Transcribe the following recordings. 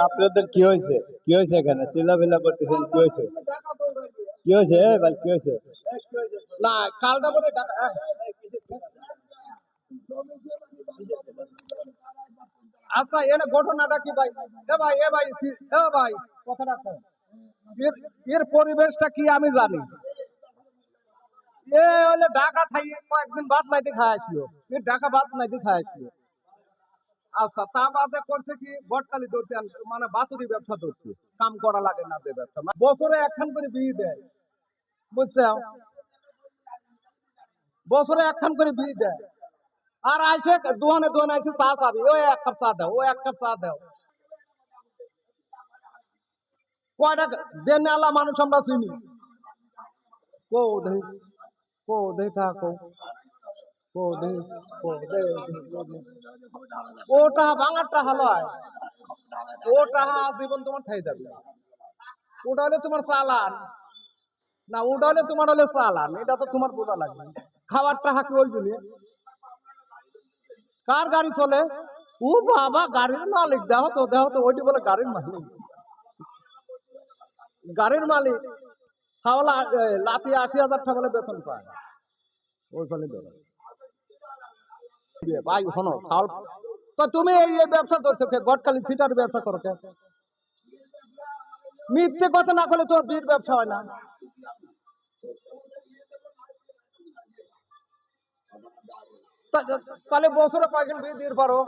আপনাদের কি হয়েছে? কি হয়েছে? এখানে চিল্লাফিল্লা করতেছেন, কি হয়েছে? কি হয়েছে ভাই, কি হয়েছে? না কালটা পরে আচ্ছা এর ঘটনাটা কি ভাই? এ ভাই কথাটা কও। এর এর পরিবেশটা কি আমি জানি। এ হলে ঢাকা থাই কয়েকদিন বাদ নাইতে খায় আসলো। এ ঢাকা বাদ নাইতে খায় আসলো। আচ্ছা তা বাদে করছে কি বটকালি ধরছে, মানে বাতুরি ব্যবসা ধরছে। কাম করা লাগে না, যে ব্যবসা বছরে একখান করে বিয়ে দেয়, বুঝছো? বছরে একখান করে বিয়ে দেয়। আর আইসে দোকানে দোকানে আইসে চা চাবি, ওই এক কাপ চা দাও, ওই এক কাপ চা দাও। কয়টা দেনে আলা মানুষ আমরা চিনি। কো দেই, কো দেই থাকো, কো দেই, কো দেই, ওটা ভাঙারটা হালয়, ওটা জীবন তোমার খাই যাবে। ওটা হলে তোমার চালান, না ওটা হলে তোমার হলে চালান, এটা তো তোমার বোঝা লাগবে। খাবারটা হাঁকি ওই জন্য। কার গাড়ি চলে? ও বাবা, গাড়ির মালিক, দেহ তো ওইটি বলে গাড়ির মালিক। গাড়ির মালিক হাওলা লাতি ৮০,০০০ টাকা বলে বেতন পায়। ওই ফলে ভাই শোনো, তো তুমি এই ব্যবসা করছো কে? গটকালি ছিটার ব্যবসা করো কে? মিথ্যে কথা না করলে তোর বীর ব্যবসা হয় না। তাহলে বছরে কয়খান বিয়ে দিয়ে পারো?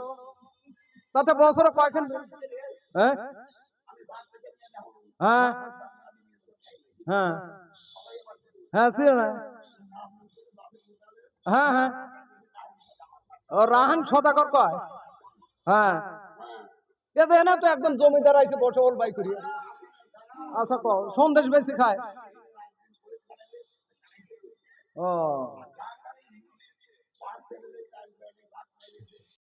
তাতে বছরে কয়খান হ্যাঁ হ্যাঁ হ্যাঁ হ্যাঁ ছিল না। হ্যাঁ হ্যাঁ ও রাহান সদাগর কয়। হ্যাঁ এতে না তো একদম জমিদার আইসে বসে ওল বাই করি। আচ্ছা সন্দেশ বেশি খায়। ও